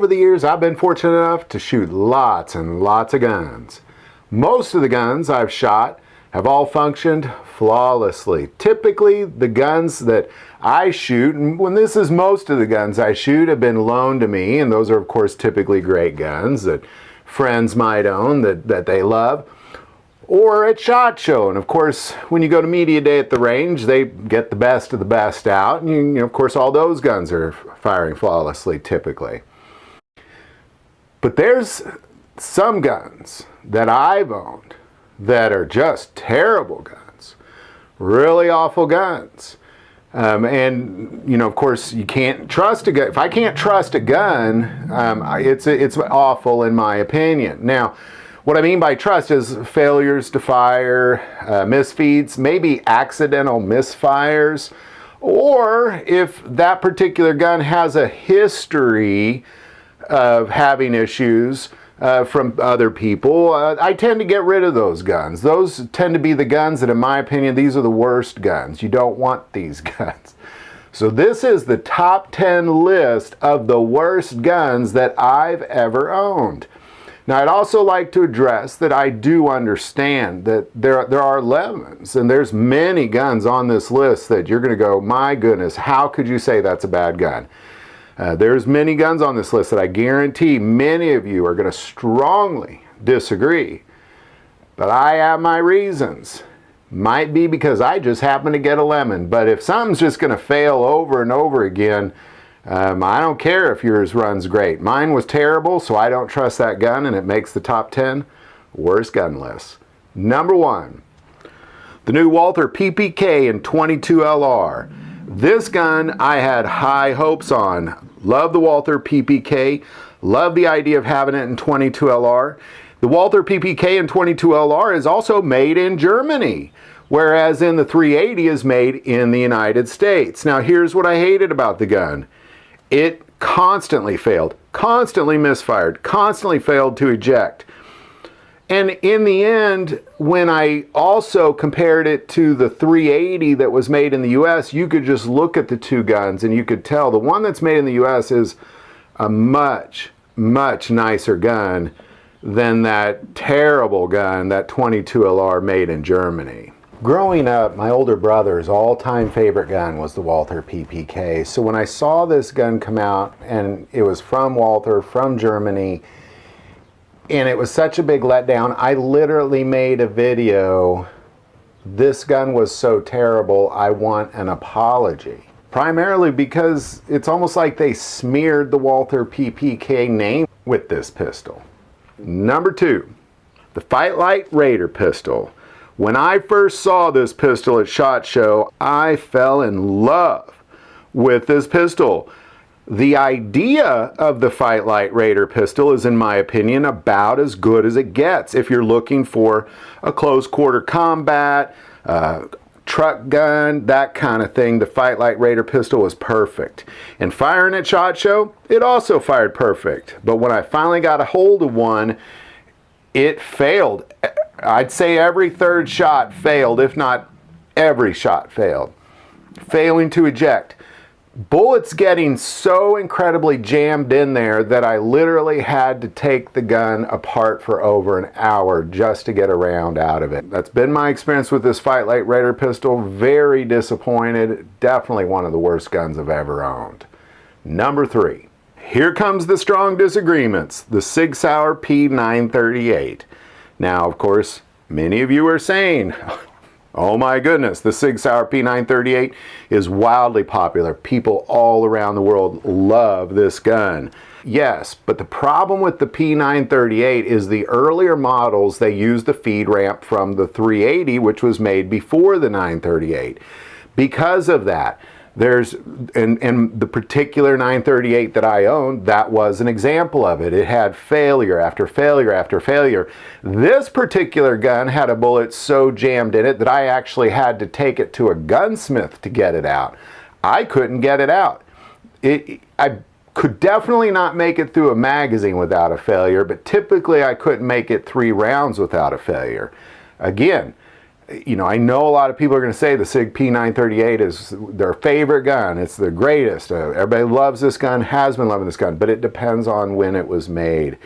over the years, I've been fortunate enough to shoot lots and lots of guns. Most of the guns I've shot have all functioned flawlessly. Typically, the guns that I shoot, and when this is most of the guns I shoot, have been loaned to me, and those are of course typically great guns that friends might own that they love, or at SHOT Show. And of course, when you go to media day at the range, they get the best of the best out, and you know, of course all those guns are firing flawlessly typically. But there's some guns that I've owned that are just terrible guns, really awful guns. And you know, of course, you can't trust a gun. If I can't trust a gun, it's awful in my opinion. Now, what I mean by trust is failures to fire, misfeeds, maybe accidental misfires, or if that particular gun has a history of having issues from other people, I tend to get rid of those guns. Those tend to be the guns that, in my opinion, these are the worst guns. You don't want these guns. So this is the top 10 list of the worst guns that I've ever owned. Now, I'd also like to address that I do understand that there are lemons, and there's many guns on this list that you're going to go, my goodness, how could you say that's a bad gun? There's many guns on this list that I guarantee many of you are going to strongly disagree. But I have my reasons. Might be because I just happen to get a lemon. But if something's just going to fail over and over again, I don't care if yours runs great. Mine was terrible, so I don't trust that gun, and it makes the top 10 worst gun lists. Number 1, the new Walther PPK in 22 LR. This gun I had high hopes on. Love the Walther PPK. Love the idea of having it in 22 LR. The Walther PPK in 22 LR is also made in Germany, whereas in the 380 is made in the United States. Now here's what I hated about the gun. It constantly failed, constantly misfired, constantly failed to eject. And in the end, when I also compared it to the 380 that was made in the US, you could just look at the two guns and you could tell the one that's made in the US is a much, much nicer gun than that terrible gun, that 22 LR made in Germany. Growing up, my older brother's all-time favorite gun was the Walther PPK. So when I saw this gun come out, and it was from Walther, from Germany, and it was such a big letdown, I literally made a video. This gun was so terrible, I want an apology. Primarily because it's almost like they smeared the Walther PPK name with this pistol. Number 2, the Fightlight Raider pistol. When I first saw this pistol at SHOT Show, I fell in love with this pistol. The idea of the Fightlight Raider pistol is, in my opinion, about as good as it gets. If you're looking for a close quarter combat, truck gun, that kind of thing, the Fightlight Raider pistol was perfect. And firing at SHOT Show, it also fired perfect. But when I finally got a hold of one, it failed. I'd say every third shot failed, if not every shot failed. Failing to eject. Bullets getting so incredibly jammed in there that I literally had to take the gun apart for over an hour just to get a round out of it. That's been my experience with this Fightlight Raider pistol. Very disappointed. Definitely one of the worst guns I've ever owned. Number 3. Here comes the strong disagreements. The Sig P938. Now, of course, many of you are saying, oh my goodness, the Sig P938 is wildly popular. People all around the world love this gun. Yes, but the problem with the P938 is the earlier models, they used the feed ramp from the 380, which was made before the 938. Because of that, and the particular 938 that I owned, that was an example of it. It had failure after failure after failure. This particular gun had a bullet so jammed in it that I actually had to take it to a gunsmith to get it out. I couldn't get it out. I could definitely not make it through a magazine without a failure, but typically I couldn't make it 3 rounds without a failure. Again, You know, I know a lot of people are going to say the Sig P938 is their favorite gun. It's the greatest. Everybody loves this gun, has been loving this gun, but it depends on when it was made.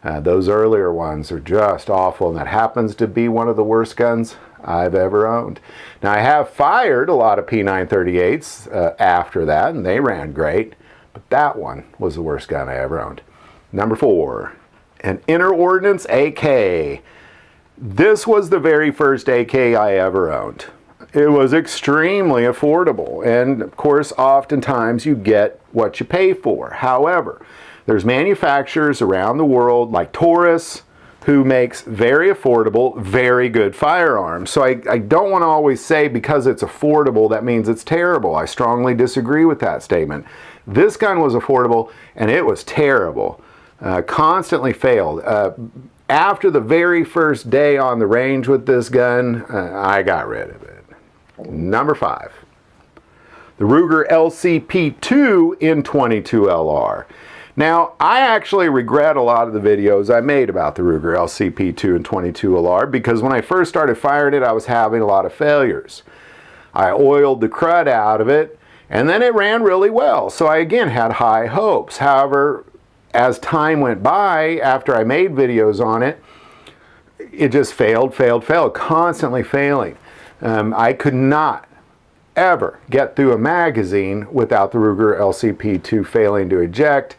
Those earlier ones are just awful, and that happens to be one of the worst guns I've ever owned. Now, I have fired a lot of P938s after that, and they ran great, but that one was the worst gun I ever owned. Number 4, an Inner Ordnance AK. This was the very first AK I ever owned. It was extremely affordable, and of course, oftentimes you get what you pay for. However, there's manufacturers around the world like Taurus who makes very affordable, very good firearms. So I don't want to always say because it's affordable that means it's terrible. I strongly disagree with that statement. This gun was affordable and it was terrible. Constantly failed. After the very first day on the range with this gun, I got rid of it. Number 5, the Ruger LCP2 in 22 LR. Now, I actually regret a lot of the videos I made about the Ruger LCP2 in 22 LR because when I first started firing it, I was having a lot of failures. I oiled the crud out of it, and then it ran really well, so I again had high hopes. However, as time went by, after I made videos on it, it just failed, constantly failing. I could not ever get through a magazine without the Ruger LCP2 failing to eject,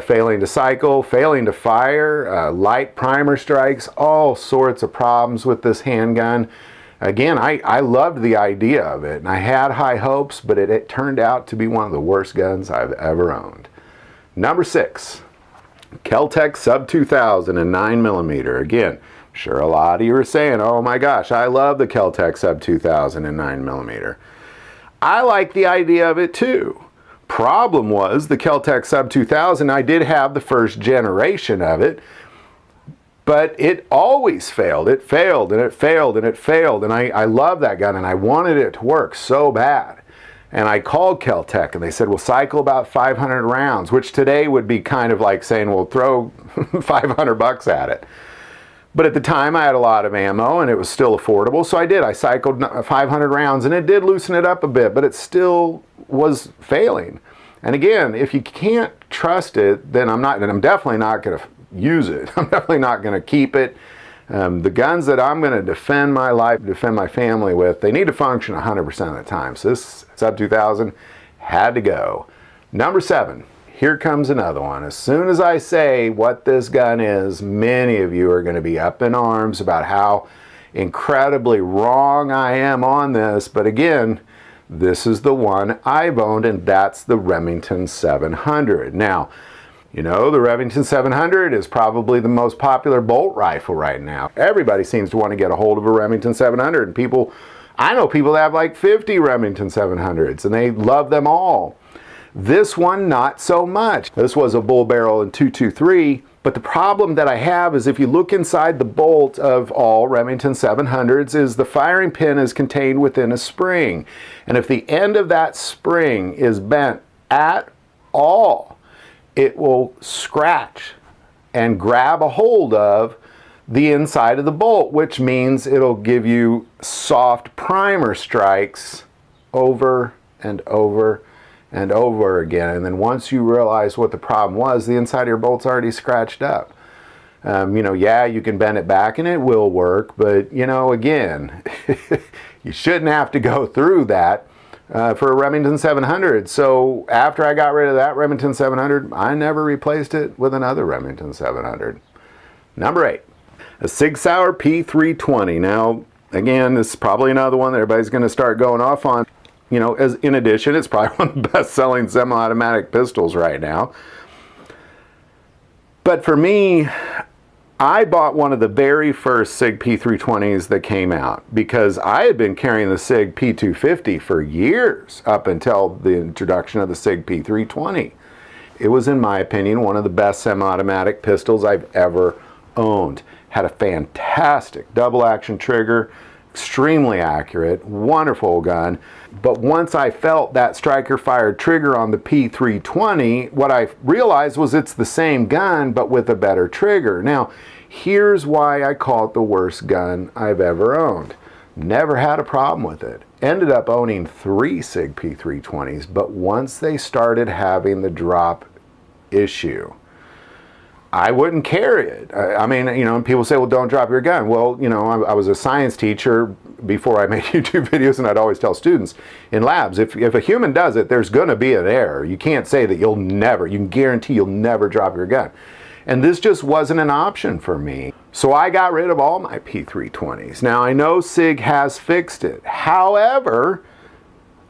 failing to cycle, failing to fire, light primer strikes, all sorts of problems with this handgun. Again, I loved the idea of it, and I had high hopes, but it turned out to be one of the worst guns I've ever owned. Number 6, KelTech Sub2000 in 9mm. Again, I'm sure a lot of you are saying, oh my gosh, I love the KelTech Sub2000 in 9mm. I like the idea of it too. Problem was, the KelTech Sub2000, I did have the first generation of it, but it always failed. It failed, and it failed, and it failed, and I love that gun, and I wanted it to work so bad. And I called KelTech, and they said, well, cycle about 500 rounds, which today would be kind of like saying, well, throw 500 bucks at it. But at the time, I had a lot of ammo, and it was still affordable, so I did. I cycled 500 rounds, and it did loosen it up a bit, but it still was failing. And again, if you can't trust it, then I'm definitely not going to use it. I'm definitely not going to keep it. The guns that I'm going to defend my life, defend my family with, they need to function 100% of the time. So this Sub2000 had to go. Number 7, here comes another one. As soon as I say what this gun is, many of you are going to be up in arms about how incredibly wrong I am on this. But again, this is the one I've owned, and that's the Remington 700. Now, you know, the Remington 700 is probably the most popular bolt rifle right now. Everybody seems to want to get a hold of a Remington 700. And I know people that have like 50 Remington 700s, and they love them all. This one, not so much. This was a bull barrel in .223, but the problem that I have is if you look inside the bolt of all Remington 700s is the firing pin is contained within a spring. And if the end of that spring is bent at all, it will scratch and grab a hold of the inside of the bolt, which means it'll give you soft primer strikes over and over and over again. And then once you realize what the problem was, the inside of your bolt's already scratched up. You know, yeah, you can bend it back and it will work, but you know, again, you shouldn't have to go through that for a Remington 700. So after I got rid of that Remington 700, I never replaced it with another Remington 700. Number 8, a Sig P320. Now, again, this is probably another one that everybody's going to start going off on. You know, in addition, it's probably one of the best-selling semi-automatic pistols right now. But for me, I bought one of the very first Sig P320s that came out because I had been carrying the Sig P250 for years up until the introduction of the Sig P320. It was, in my opinion, one of the best semi-automatic pistols I've ever owned. Had a fantastic double-action trigger, extremely accurate, wonderful gun. But once I felt that striker-fired trigger on the P320, what I realized was it's the same gun, but with a better trigger. Now, here's why I call it the worst gun I've ever owned. Never had a problem with it. Ended up owning 3 Sig P320s, but once they started having the drop issue, I wouldn't carry it. I mean, you know, people say, well, don't drop your gun. Well, you know, I was a science teacher before I made YouTube videos, and I'd always tell students in labs, if a human does it, there's going to be an error. You can't say that you can guarantee you'll never drop your gun. And this just wasn't an option for me. So I got rid of all my P320s. Now, I know Sig has fixed it. However,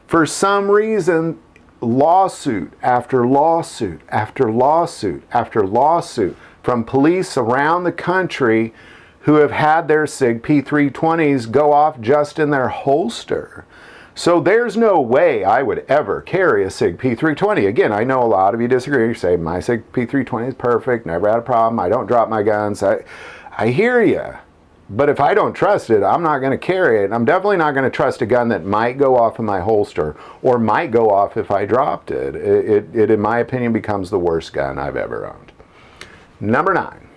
for some reason, lawsuit after lawsuit after lawsuit after lawsuit from police around the country who have had their Sig P320s go off just in their holster. So there's no way I would ever carry a Sig P320. Again, I know a lot of you disagree. You say, my Sig P320 is perfect, never had a problem, I don't drop my guns. I hear you. But if I don't trust it, I'm not going to carry it. I'm definitely not going to trust a gun that might go off in my holster or might go off if I dropped it. It, in my opinion, becomes the worst gun I've ever owned. Number 9,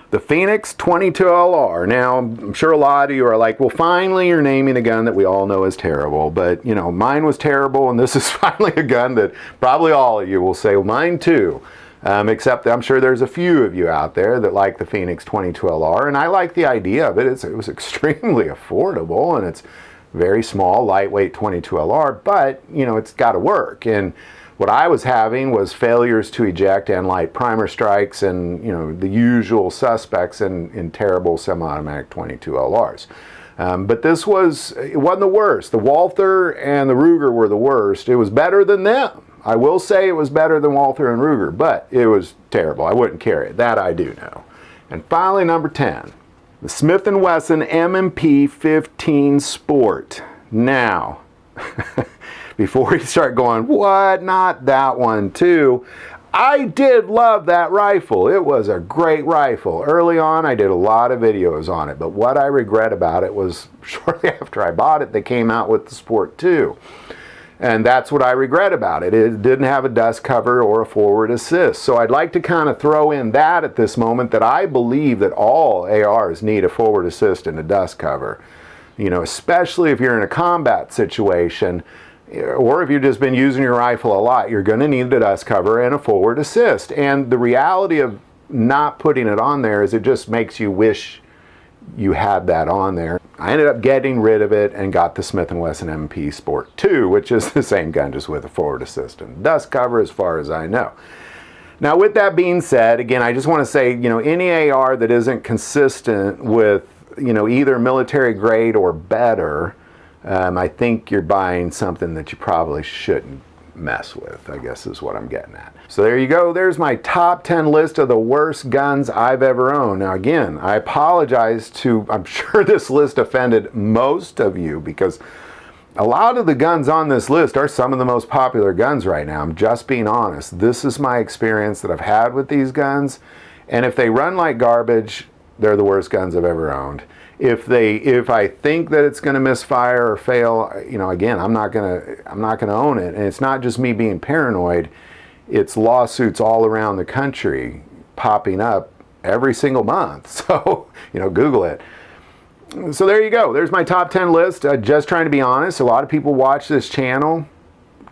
the Fenix 22LR. Now, I'm sure a lot of you are like, well, finally you're naming a gun that we all know is terrible. But, you know, mine was terrible, and this is finally a gun that probably all of you will say, well, mine too. Except I'm sure there's a few of you out there that like the Fenix 22LR, and I like the idea of it. It was extremely affordable, and it's very small, lightweight 22LR, but, you know, it's got to work. And what I was having was failures to eject and light primer strikes and, you know, the usual suspects in terrible semi-automatic 22LRs. But it wasn't the worst. The Walther and the Ruger were the worst. It was better than them. I will say it was better than Walther and Ruger, but it was terrible. I wouldn't carry it. That I do know. And finally, number 10, the Smith & Wesson MP 15 Sport. Now, before you start going, what, not that one too, I did love that rifle. It was a great rifle. Early on, I did a lot of videos on it, but what I regret about it was shortly after I bought it, they came out with the Sport 2. And that's what I regret about it. It didn't have a dust cover or a forward assist. So I'd like to kind of throw in that at this moment, that I believe that all ARs need a forward assist and a dust cover. You know, especially if you're in a combat situation, or if you've just been using your rifle a lot, you're going to need a dust cover and a forward assist. And the reality of not putting it on there is it just makes you wish you had that on there. I ended up getting rid of it and got the Smith & Wesson MP Sport 2, which is the same gun, just with a forward assist and dust cover as far as I know. Now, with that being said, again, I just want to say, you know, any AR that isn't consistent with, you know, either military grade or better, I think you're buying something that you probably shouldn't mess with, I guess is what I'm getting at. So there you go. There's my top 10 list of the worst guns I've ever owned. Now again, I apologize to, I'm sure this list offended most of you, because a lot of the guns on this list are some of the most popular guns right now. I'm just being honest. This is my experience that I've had with these guns, and if they run like garbage, they're the worst guns I've ever owned. If I think that it's going to misfire or fail, you know, again, I'm not gonna own it. And it's not just me being paranoid. It's lawsuits all around the country popping up every single month. So, you know, Google it. So there you go. There's my top 10 list. Just trying to be honest. A lot of people watch this channel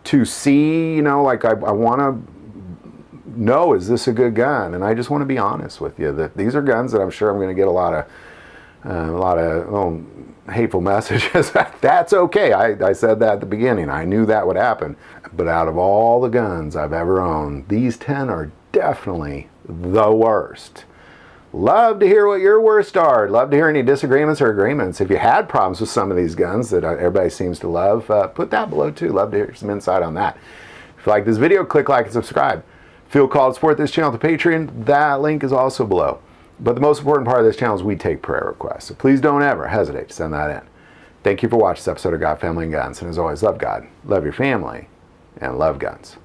to see, you know, like I want to know, is this a good gun? And I just want to be honest with you that these are guns that I'm sure I'm going to get a lot of hateful messages. That's okay. I said that at the beginning. I knew that would happen. But out of all the guns I've ever owned, these 10 are definitely the worst. Love to hear what your worst are. Love to hear any disagreements or agreements. If you had problems with some of these guns that everybody seems to love, put that below too. Love to hear some insight on that. If you like this video, click like and subscribe. Feel called to support this channel to Patreon. That link is also below. But the most important part of this channel is we take prayer requests. So please don't ever hesitate to send that in. Thank you for watching this episode of God, Family, and Guns. And as always, love God, love your family, and love guns.